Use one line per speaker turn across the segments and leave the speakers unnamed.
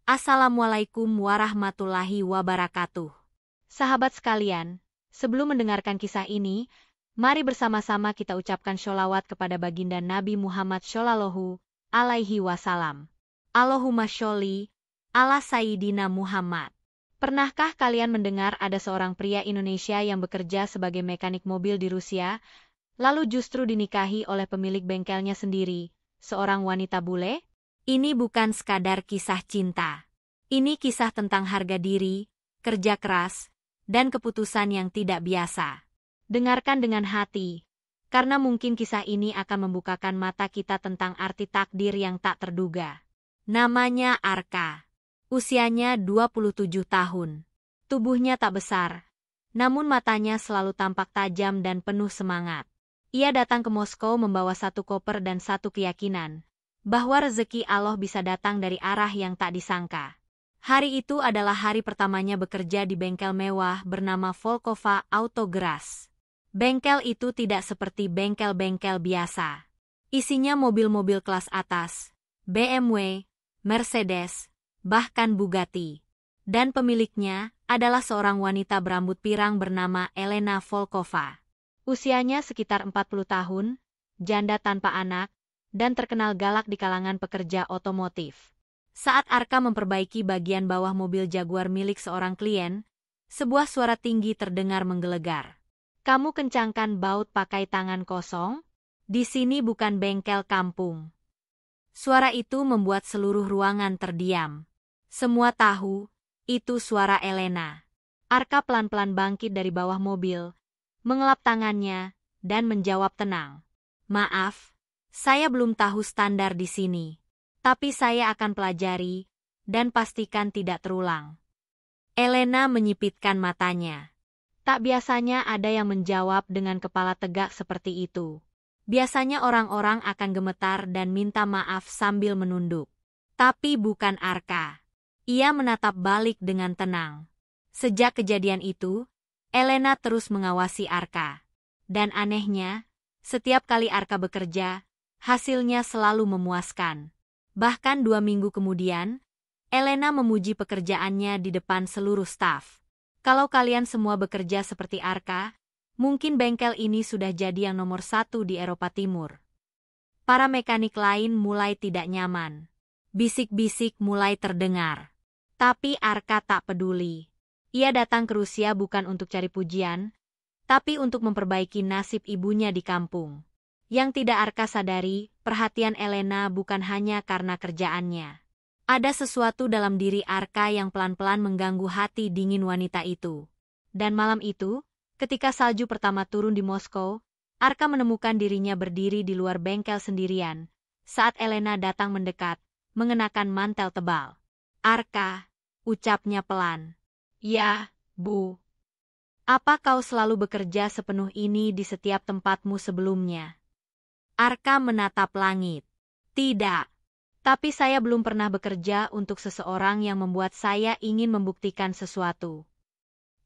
Assalamualaikum warahmatullahi wabarakatuh. Sahabat sekalian, sebelum mendengarkan kisah ini, mari bersama-sama kita ucapkan sholawat kepada baginda Nabi Muhammad Shallallahu alaihi wasallam. Allahumma sholli ala Sayyidina Muhammad. Pernahkah kalian mendengar ada seorang pria Indonesia yang bekerja sebagai mekanik mobil di Rusia, lalu justru dinikahi oleh pemilik bengkelnya sendiri, seorang wanita bule? Ini bukan sekadar kisah cinta. Ini kisah tentang harga diri, kerja keras, dan keputusan yang tidak biasa. Dengarkan dengan hati, karena mungkin kisah ini akan membukakan mata kita tentang arti takdir yang tak terduga. Namanya Arka. Usianya 27 tahun. Tubuhnya tak besar, namun matanya selalu tampak tajam dan penuh semangat. Ia datang ke Moskow membawa satu koper dan satu keyakinan, bahwa rezeki Allah bisa datang dari arah yang tak disangka. Hari itu adalah hari pertamanya bekerja di bengkel mewah bernama Volkova Auto Garage. Bengkel itu tidak seperti bengkel-bengkel biasa. Isinya mobil-mobil kelas atas, BMW, Mercedes, bahkan Bugatti. Dan pemiliknya adalah seorang wanita berambut pirang bernama Elena Volkova. Usianya sekitar 40 tahun, janda tanpa anak, dan terkenal galak di kalangan pekerja otomotif. Saat Arka memperbaiki bagian bawah mobil Jaguar milik seorang klien, sebuah suara tinggi terdengar menggelegar. "Kamu kencangkan baut pakai tangan kosong? Di sini bukan bengkel kampung." Suara itu membuat seluruh ruangan terdiam. Semua tahu, itu suara Elena. Arka pelan-pelan bangkit dari bawah mobil, mengelap tangannya, dan menjawab tenang. "Maaf, saya belum tahu standar di sini, tapi saya akan pelajari dan pastikan tidak terulang." Elena menyipitkan matanya. Tak biasanya ada yang menjawab dengan kepala tegak seperti itu. Biasanya orang-orang akan gemetar dan minta maaf sambil menunduk. Tapi bukan Arka. Ia menatap balik dengan tenang. Sejak kejadian itu, Elena terus mengawasi Arka. Dan anehnya, setiap kali Arka bekerja, hasilnya selalu memuaskan. Bahkan 2 minggu kemudian, Elena memuji pekerjaannya di depan seluruh staf. Kalau kalian semua bekerja seperti Arka, mungkin bengkel ini sudah jadi yang nomor 1 di Eropa Timur. Para mekanik lain mulai tidak nyaman. Bisik-bisik mulai terdengar. Tapi Arka tak peduli. Ia datang ke Rusia bukan untuk cari pujian, tapi untuk memperbaiki nasib ibunya di kampung. Yang tidak Arka sadari, perhatian Elena bukan hanya karena kerjaannya. Ada sesuatu dalam diri Arka yang pelan-pelan mengganggu hati dingin wanita itu. Dan malam itu, ketika salju pertama turun di Moskow, Arka menemukan dirinya berdiri di luar bengkel sendirian, saat Elena datang mendekat, mengenakan mantel tebal. "Arka," ucapnya pelan. "Ya, Bu. Apa kau selalu bekerja sepenuh ini di setiap tempatmu sebelumnya?" Arka menatap langit. "Tidak. Tapi saya belum pernah bekerja untuk seseorang yang membuat saya ingin membuktikan sesuatu."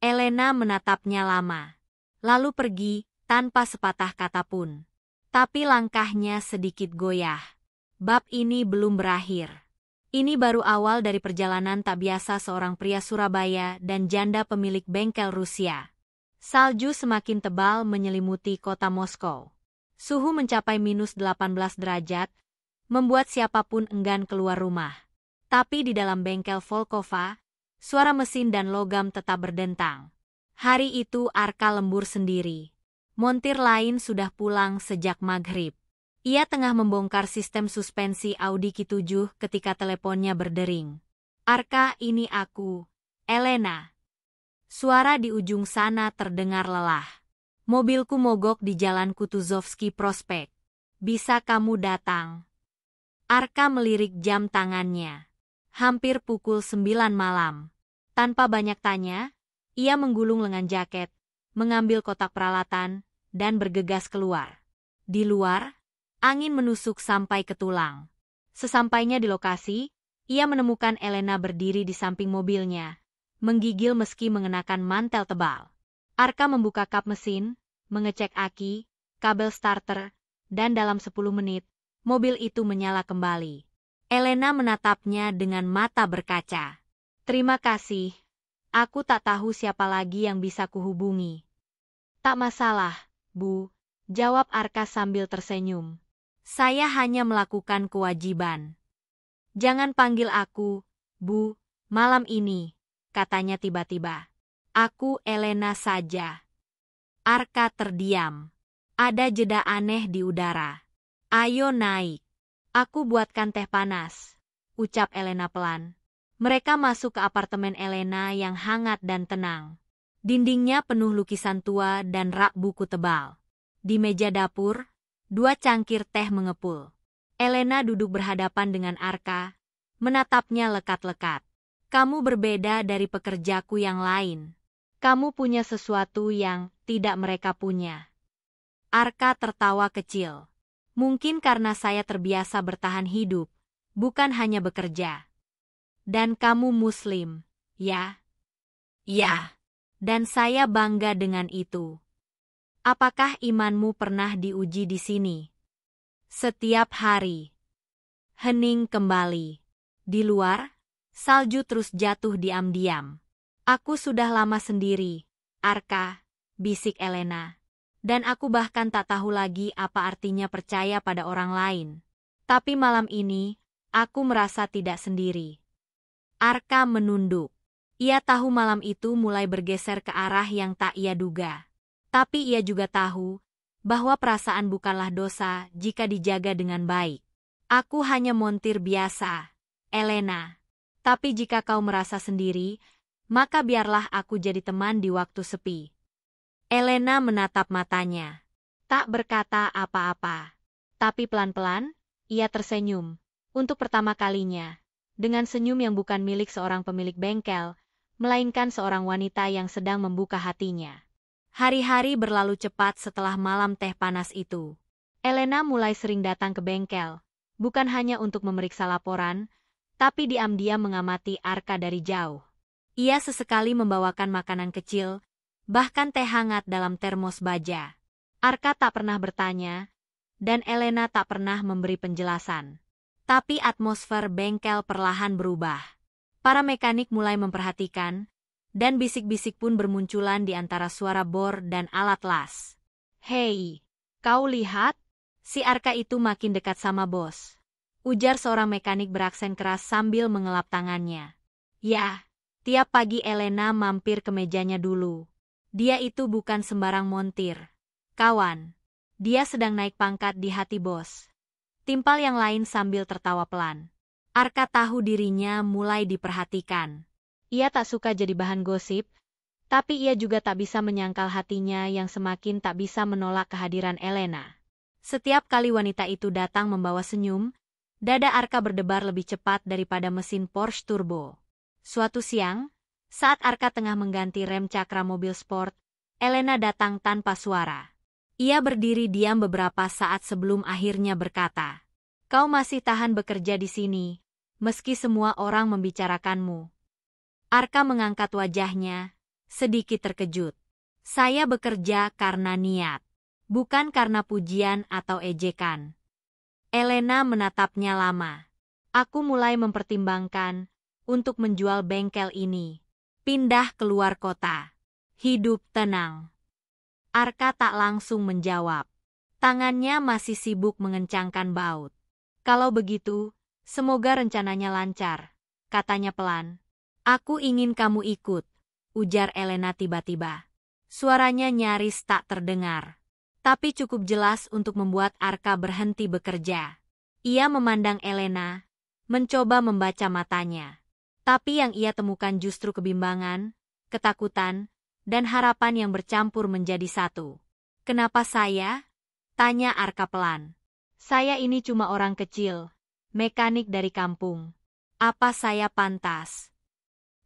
Elena menatapnya lama, lalu pergi tanpa sepatah kata pun. Tapi langkahnya sedikit goyah. Bab ini belum berakhir. Ini baru awal dari perjalanan tak biasa seorang pria Surabaya dan janda pemilik bengkel Rusia. Salju semakin tebal menyelimuti kota Moskow. Suhu mencapai -18 derajat, membuat siapapun enggan keluar rumah. Tapi di dalam bengkel Volkova, suara mesin dan logam tetap berdentang. Hari itu Arka lembur sendiri. Montir lain sudah pulang sejak maghrib. Ia tengah membongkar sistem suspensi Audi Q7 ketika teleponnya berdering. "Arka, ini aku, Elena." Suara di ujung sana terdengar lelah. "Mobilku mogok di Jalan Kutuzovski Prospek. Bisa kamu datang?" Arka melirik jam tangannya. Hampir pukul 9 malam. Tanpa banyak tanya, ia menggulung lengan jaket, mengambil kotak peralatan, dan bergegas keluar. Di luar, angin menusuk sampai ke tulang. Sesampainya di lokasi, ia menemukan Elena berdiri di samping mobilnya, menggigil meski mengenakan mantel tebal. Arka membuka kap mesin, mengecek aki, kabel starter, dan dalam 10 menit, mobil itu menyala kembali. Elena menatapnya dengan mata berkaca. Terima kasih. Aku tak tahu siapa lagi yang bisa kuhubungi. Tak masalah, Bu, jawab Arka sambil tersenyum. Saya hanya melakukan kewajiban. Jangan panggil aku, Bu, malam ini, katanya tiba-tiba. Aku Elena saja. Arka terdiam. Ada jeda aneh di udara. Ayo naik. Aku buatkan teh panas, ucap Elena pelan. Mereka masuk ke apartemen Elena yang hangat dan tenang. Dindingnya penuh lukisan tua dan rak buku tebal. Di meja dapur, 2 cangkir teh mengepul. Elena duduk berhadapan dengan Arka, menatapnya lekat-lekat. Kamu berbeda dari pekerjaku yang lain. Kamu punya sesuatu yang tidak mereka punya. Arka tertawa kecil. Mungkin karena saya terbiasa bertahan hidup, bukan hanya bekerja. Dan kamu Muslim, ya? Ya. Dan saya bangga dengan itu. Apakah imanmu pernah diuji di sini? Setiap hari. Hening kembali. Di luar, salju terus jatuh diam-diam. Aku sudah lama sendiri, Arka, bisik Elena. Dan aku bahkan tak tahu lagi apa artinya percaya pada orang lain. Tapi malam ini, aku merasa tidak sendiri. Arka menunduk. Ia tahu malam itu mulai bergeser ke arah yang tak ia duga. Tapi ia juga tahu bahwa perasaan bukanlah dosa jika dijaga dengan baik. Aku hanya montir biasa, Elena. Tapi jika kau merasa sendiri, maka biarlah aku jadi teman di waktu sepi. Elena menatap matanya. Tak berkata apa-apa. Tapi pelan-pelan, ia tersenyum. Untuk pertama kalinya. Dengan senyum yang bukan milik seorang pemilik bengkel, melainkan seorang wanita yang sedang membuka hatinya. Hari-hari berlalu cepat setelah malam teh panas itu. Elena mulai sering datang ke bengkel. Bukan hanya untuk memeriksa laporan, tapi diam-diam mengamati Arka dari jauh. Ia sesekali membawakan makanan kecil, bahkan teh hangat dalam termos baja. Arka tak pernah bertanya, dan Elena tak pernah memberi penjelasan. Tapi atmosfer bengkel perlahan berubah. Para mekanik mulai memperhatikan, dan bisik-bisik pun bermunculan di antara suara bor dan alat las. Hei, kau lihat? Si Arka itu makin dekat sama bos. Ujar seorang mekanik beraksen keras sambil mengelap tangannya. Ya, tiap pagi Elena mampir ke mejanya dulu. Dia itu bukan sembarang montir. Kawan, dia sedang naik pangkat di hati bos. Timpal yang lain sambil tertawa pelan. Arka tahu dirinya mulai diperhatikan. Ia tak suka jadi bahan gosip, tapi ia juga tak bisa menyangkal hatinya yang semakin tak bisa menolak kehadiran Elena. Setiap kali wanita itu datang membawa senyum, dada Arka berdebar lebih cepat daripada mesin Porsche Turbo. Suatu siang, saat Arka tengah mengganti rem cakra mobil sport, Elena datang tanpa suara. Ia berdiri diam beberapa saat sebelum akhirnya berkata, "Kau masih tahan bekerja di sini, meski semua orang membicarakanmu." Arka mengangkat wajahnya, sedikit terkejut. "Saya bekerja karena niat, bukan karena pujian atau ejekan." Elena menatapnya lama. "Aku mulai mempertimbangkan untuk menjual bengkel ini. Pindah keluar kota. Hidup tenang." Arka tak langsung menjawab. Tangannya masih sibuk mengencangkan baut. "Kalau begitu, semoga rencananya lancar," katanya pelan. "Aku ingin kamu ikut," ujar Elena tiba-tiba. Suaranya nyaris tak terdengar, tapi cukup jelas untuk membuat Arka berhenti bekerja. Ia memandang Elena, mencoba membaca matanya. Tapi yang ia temukan justru kebimbangan, ketakutan, dan harapan yang bercampur menjadi satu. "Kenapa saya?" tanya Arka pelan. "Saya ini cuma orang kecil, mekanik dari kampung. Apa saya pantas?"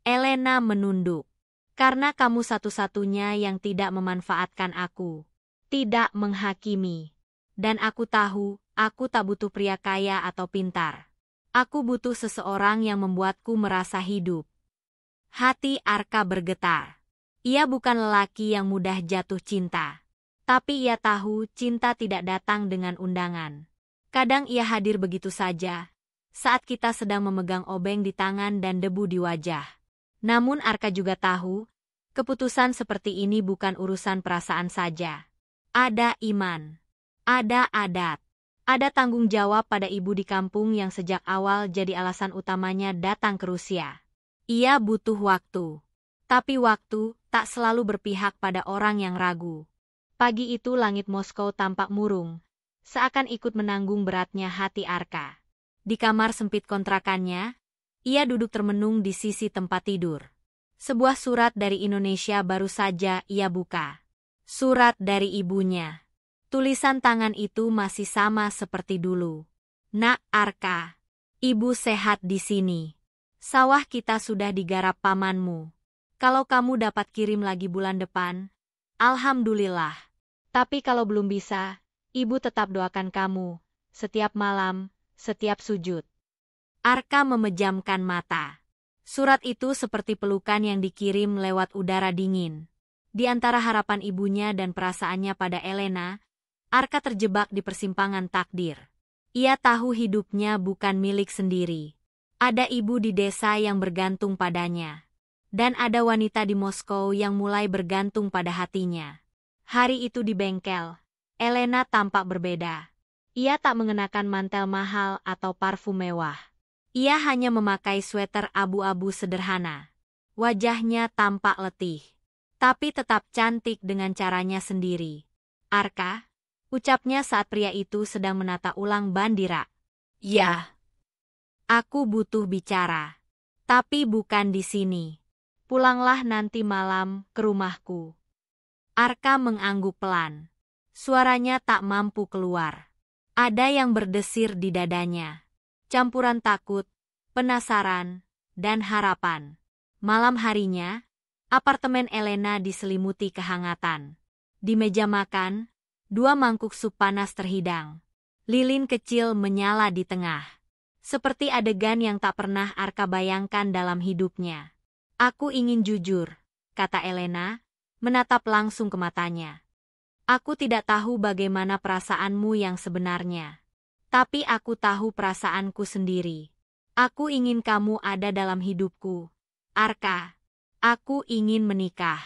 Elena menunduk. "Karena kamu satu-satunya yang tidak memanfaatkan aku. Tidak menghakimi. Dan aku tahu, aku tak butuh pria kaya atau pintar. Aku butuh seseorang yang membuatku merasa hidup." Hati Arka bergetar. Ia bukan lelaki yang mudah jatuh cinta. Tapi ia tahu cinta tidak datang dengan undangan. Kadang ia hadir begitu saja, saat kita sedang memegang obeng di tangan dan debu di wajah. Namun Arka juga tahu, keputusan seperti ini bukan urusan perasaan saja. Ada iman, ada adat, ada tanggung jawab pada ibu di kampung yang sejak awal jadi alasan utamanya datang ke Rusia. Ia butuh waktu. Tapi waktu tak selalu berpihak pada orang yang ragu. Pagi itu langit Moskow tampak murung, seakan ikut menanggung beratnya hati Arka. Di kamar sempit kontrakannya, ia duduk termenung di sisi tempat tidur. Sebuah surat dari Indonesia baru saja ia buka. Surat dari ibunya. Tulisan tangan itu masih sama seperti dulu. Nak Arka, ibu sehat di sini. Sawah kita sudah digarap pamanmu. Kalau kamu dapat kirim lagi bulan depan, alhamdulillah. Tapi kalau belum bisa, ibu tetap doakan kamu, setiap malam, setiap sujud. Arka memejamkan mata. Surat itu seperti pelukan yang dikirim lewat udara dingin. Di antara harapan ibunya dan perasaannya pada Elena, Arka terjebak di persimpangan takdir. Ia tahu hidupnya bukan milik sendiri. Ada ibu di desa yang bergantung padanya. Dan ada wanita di Moskow yang mulai bergantung pada hatinya. Hari itu di bengkel, Elena tampak berbeda. Ia tak mengenakan mantel mahal atau parfum mewah. Ia hanya memakai sweater abu-abu sederhana. Wajahnya tampak letih, tapi tetap cantik dengan caranya sendiri. Arka, ucapnya saat pria itu sedang menata ulang bandira. Ya, aku butuh bicara. Tapi bukan di sini. Pulanglah nanti malam ke rumahku. Arka mengangguk pelan. Suaranya tak mampu keluar. Ada yang berdesir di dadanya. Campuran takut, penasaran, dan harapan. Malam harinya, apartemen Elena diselimuti kehangatan. Di meja makan, 2 mangkuk sup panas terhidang. Lilin kecil menyala di tengah. Seperti adegan yang tak pernah Arka bayangkan dalam hidupnya. Aku ingin jujur, kata Elena, menatap langsung ke matanya. Aku tidak tahu bagaimana perasaanmu yang sebenarnya. Tapi aku tahu perasaanku sendiri. Aku ingin kamu ada dalam hidupku. Arka, aku ingin menikah.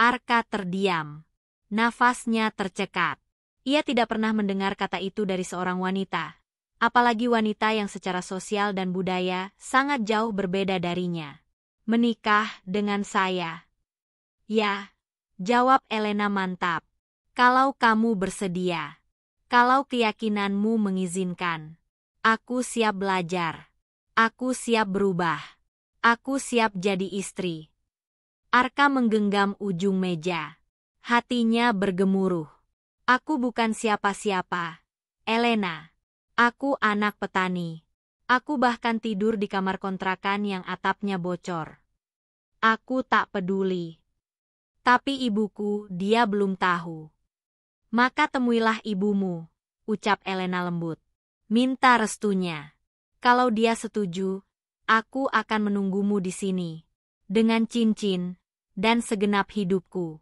Arka terdiam. Nafasnya tercekat. Ia tidak pernah mendengar kata itu dari seorang wanita. Apalagi wanita yang secara sosial dan budaya sangat jauh berbeda darinya. Menikah dengan saya. Ya, jawab Elena mantap. Kalau kamu bersedia. Kalau keyakinanmu mengizinkan. Aku siap belajar. Aku siap berubah. Aku siap jadi istri. Arka menggenggam ujung meja. Hatinya bergemuruh. Aku bukan siapa-siapa. Elena. Aku anak petani. Aku bahkan tidur di kamar kontrakan yang atapnya bocor. Aku tak peduli. Tapi ibuku, dia belum tahu. Maka temuilah ibumu, ucap Elena lembut. Minta restunya. Kalau dia setuju, aku akan menunggumu di sini. Dengan cincin dan segenap hidupku.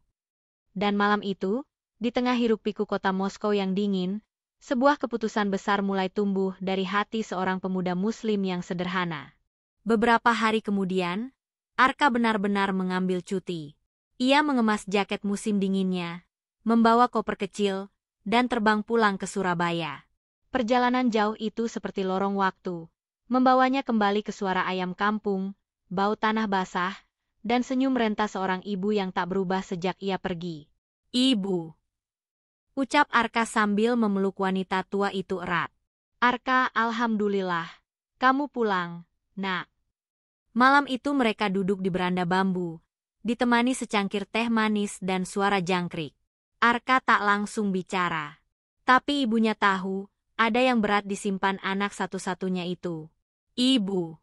Dan malam itu, di tengah hiruk-pikuk kota Moskow yang dingin, sebuah keputusan besar mulai tumbuh dari hati seorang pemuda muslim yang sederhana. Beberapa hari kemudian, Arka benar-benar mengambil cuti. Ia mengemas jaket musim dinginnya, membawa koper kecil, dan terbang pulang ke Surabaya. Perjalanan jauh itu seperti lorong waktu, membawanya kembali ke suara ayam kampung, bau tanah basah, dan senyum renta seorang ibu yang tak berubah sejak ia pergi. Ibu, ucap Arka sambil memeluk wanita tua itu erat. Arka, alhamdulillah, kamu pulang, nak. Malam itu mereka duduk di beranda bambu, ditemani secangkir teh manis dan suara jangkrik. Arka tak langsung bicara. Tapi ibunya tahu, ada yang berat disimpan anak satu-satunya itu. Ibu,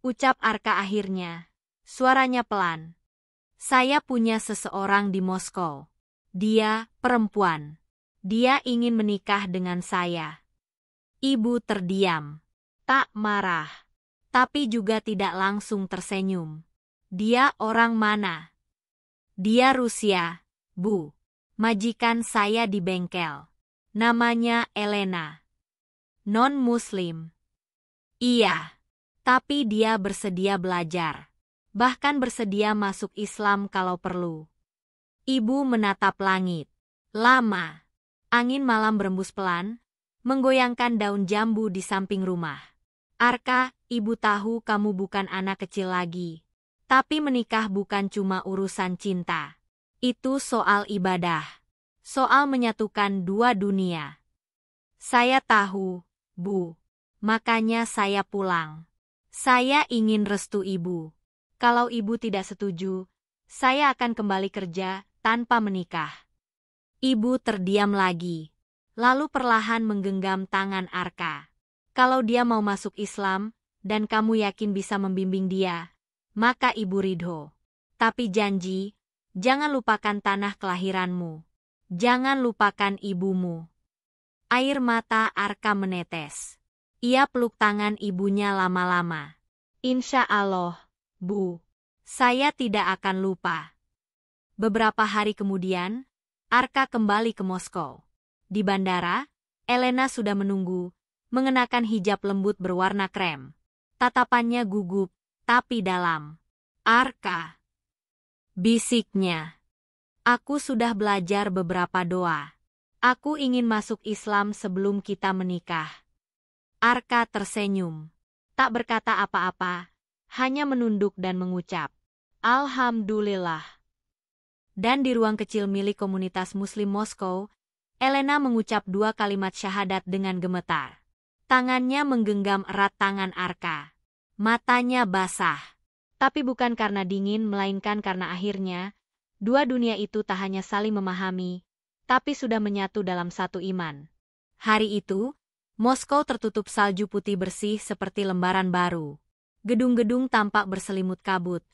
ucap Arka akhirnya. Suaranya pelan. Saya punya seseorang di Moskow. Dia perempuan. Dia ingin menikah dengan saya. Ibu terdiam. Tak marah. Tapi juga tidak langsung tersenyum. Dia orang mana? Dia Rusia, Bu. Majikan saya di bengkel. Namanya Elena. Non-Muslim. Iya, tapi dia bersedia belajar. Bahkan bersedia masuk Islam kalau perlu. Ibu menatap langit. Lama. Angin malam berembus pelan, menggoyangkan daun jambu di samping rumah. Arka, ibu tahu kamu bukan anak kecil lagi. Tapi menikah bukan cuma urusan cinta. Itu soal ibadah. Soal menyatukan dua dunia. Saya tahu, Bu. Makanya saya pulang. Saya ingin restu ibu. Kalau ibu tidak setuju, saya akan kembali kerja tanpa menikah. Ibu terdiam lagi. Lalu perlahan menggenggam tangan Arka. Kalau dia mau masuk Islam, dan kamu yakin bisa membimbing dia, maka ibu ridho. Tapi janji, jangan lupakan tanah kelahiranmu. Jangan lupakan ibumu. Air mata Arka menetes. Ia peluk tangan ibunya lama-lama. Insya Allah, Bu. Saya tidak akan lupa. Beberapa hari kemudian, Arka kembali ke Moskow. Di bandara, Elena sudah menunggu, mengenakan hijab lembut berwarna krem. Tatapannya gugup, tapi dalam. Arka, bisiknya. Aku sudah belajar beberapa doa. Aku ingin masuk Islam sebelum kita menikah. Arka tersenyum. Tak berkata apa-apa, hanya menunduk dan mengucap, Alhamdulillah. Dan di ruang kecil milik komunitas Muslim Moskow, Elena mengucap 2 kalimat syahadat dengan gemetar. Tangannya menggenggam erat tangan Arka. Matanya basah. Tapi bukan karena dingin, melainkan karena akhirnya, dua dunia itu tak hanya saling memahami, tapi sudah menyatu dalam satu iman. Hari itu, Moskow tertutup salju putih bersih seperti lembaran baru. Gedung-gedung tampak berselimut kabut.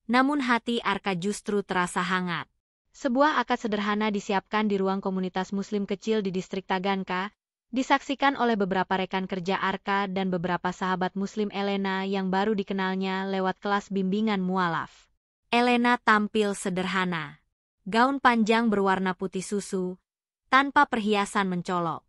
Namun hati Arka justru terasa hangat. Sebuah akad sederhana disiapkan di ruang komunitas Muslim kecil di distrik Taganka, disaksikan oleh beberapa rekan kerja Arka dan beberapa sahabat Muslim Elena yang baru dikenalnya lewat kelas bimbingan mualaf. Elena tampil sederhana. Gaun panjang berwarna putih susu, tanpa perhiasan mencolok.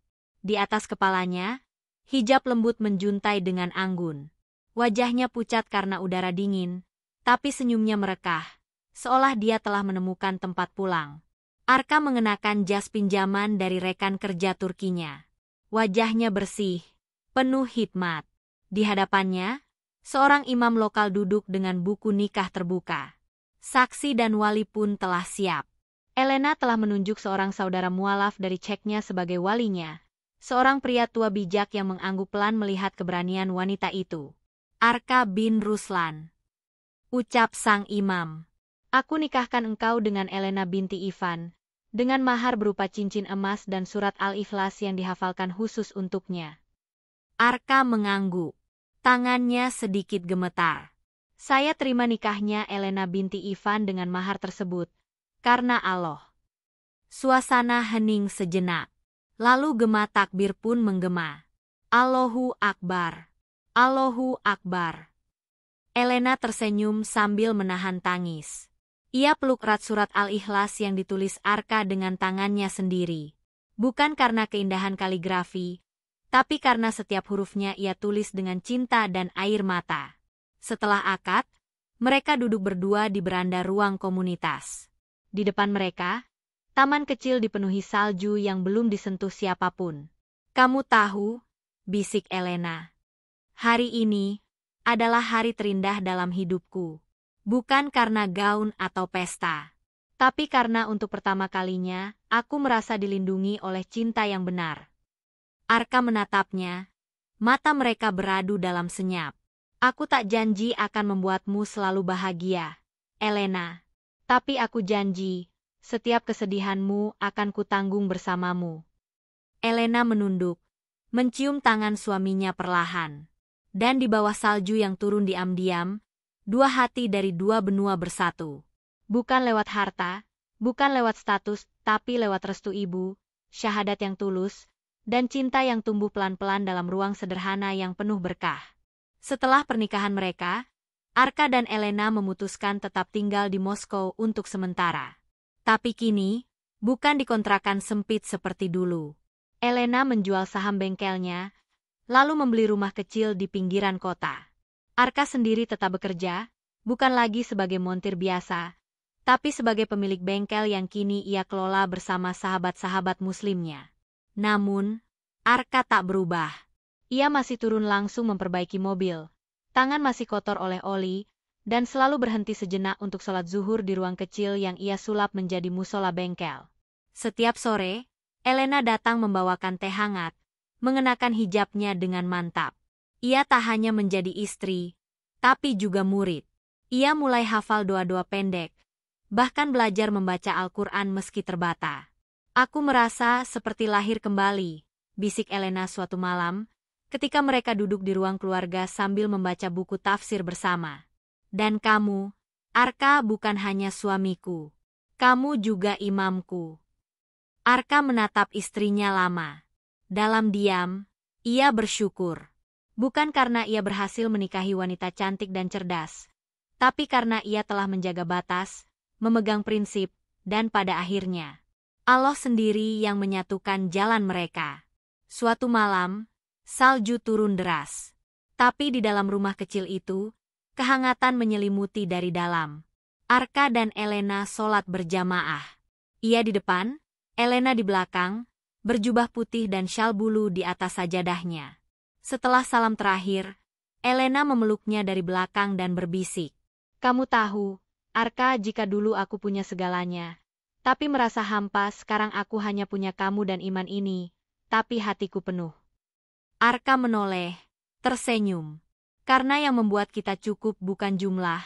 Di atas kepalanya, hijab lembut menjuntai dengan anggun. Wajahnya pucat karena udara dingin, tapi senyumnya merekah, seolah dia telah menemukan tempat pulang. Arka mengenakan jas pinjaman dari rekan kerja Turkinya. Wajahnya bersih, penuh hikmat. Di hadapannya, seorang imam lokal duduk dengan buku nikah terbuka. Saksi dan wali pun telah siap. Elena telah menunjuk seorang saudara mualaf dari Ceknya sebagai walinya. Seorang pria tua bijak yang mengangguk pelan melihat keberanian wanita itu. Arka bin Ruslan. Ucap sang imam. Aku nikahkan engkau dengan Elena binti Ivan, dengan mahar berupa cincin emas dan surat Al-Ikhlas yang dihafalkan khusus untuknya. Arka mengangguk. Tangannya sedikit gemetar. Saya terima nikahnya Elena binti Ivan dengan mahar tersebut, karena Allah. Suasana hening sejenak. Lalu gema takbir pun menggema. Allahu Akbar. Allahu Akbar. Elena tersenyum sambil menahan tangis. Ia peluk erat surat Al-Ikhlas yang ditulis Arka dengan tangannya sendiri. Bukan karena keindahan kaligrafi, tapi karena setiap hurufnya ia tulis dengan cinta dan air mata. Setelah akad, mereka duduk berdua di beranda ruang komunitas. Di depan mereka, taman kecil dipenuhi salju yang belum disentuh siapapun. Kamu tahu, bisik Elena. Hari ini adalah hari terindah dalam hidupku. Bukan karena gaun atau pesta, tapi karena untuk pertama kalinya, aku merasa dilindungi oleh cinta yang benar. Arka menatapnya, mata mereka beradu dalam senyap. Aku tak janji akan membuatmu selalu bahagia, Elena. Tapi aku janji, setiap kesedihanmu akan kutanggung bersamamu. Elena menunduk, mencium tangan suaminya perlahan. Dan di bawah salju yang turun diam-diam, dua hati dari dua benua bersatu. Bukan lewat harta, bukan lewat status, tapi lewat restu ibu, syahadat yang tulus, dan cinta yang tumbuh pelan-pelan dalam ruang sederhana yang penuh berkah. Setelah pernikahan mereka, Arka dan Elena memutuskan tetap tinggal di Moskow untuk sementara. Tapi kini, bukan di kontrakan sempit seperti dulu. Elena menjual saham bengkelnya, lalu membeli rumah kecil di pinggiran kota. Arka sendiri tetap bekerja, bukan lagi sebagai montir biasa, tapi sebagai pemilik bengkel yang kini ia kelola bersama sahabat-sahabat muslimnya. Namun, Arka tak berubah. Ia masih turun langsung memperbaiki mobil. Tangan masih kotor oleh oli, dan selalu berhenti sejenak untuk sholat zuhur di ruang kecil yang ia sulap menjadi musola bengkel. Setiap sore, Elena datang membawakan teh hangat, mengenakan hijabnya dengan mantap. Ia tak hanya menjadi istri, tapi juga murid. Ia mulai hafal doa-doa pendek, bahkan belajar membaca Al-Quran meski terbata. Aku merasa seperti lahir kembali, bisik Elena suatu malam, ketika mereka duduk di ruang keluarga sambil membaca buku tafsir bersama. Dan kamu, Arka, bukan hanya suamiku. Kamu juga imamku. Arka menatap istrinya lama. Dalam diam, ia bersyukur. Bukan karena ia berhasil menikahi wanita cantik dan cerdas, tapi karena ia telah menjaga batas, memegang prinsip, dan pada akhirnya, Allah sendiri yang menyatukan jalan mereka. Suatu malam, salju turun deras. Tapi di dalam rumah kecil itu, kehangatan menyelimuti dari dalam. Arka dan Elena sholat berjamaah. Ia di depan, Elena di belakang, berjubah putih dan syal bulu di atas sajadahnya. Setelah salam terakhir, Elena memeluknya dari belakang dan berbisik. Kamu tahu, Arka, jika dulu aku punya segalanya, tapi merasa hampa, sekarang aku hanya punya kamu dan iman ini, tapi hatiku penuh. Arka menoleh, tersenyum. Karena yang membuat kita cukup bukan jumlah,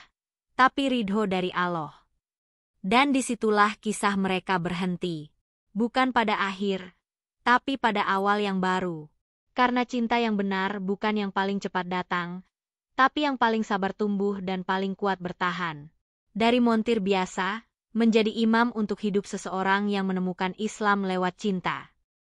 tapi ridho dari Allah. Dan disitulah kisah mereka berhenti. Bukan pada akhir, tapi pada awal yang baru. Karena cinta yang benar bukan yang paling cepat datang, tapi yang paling sabar tumbuh dan paling kuat bertahan. Dari montir biasa, menjadi imam untuk hidup seseorang yang menemukan Islam lewat cinta.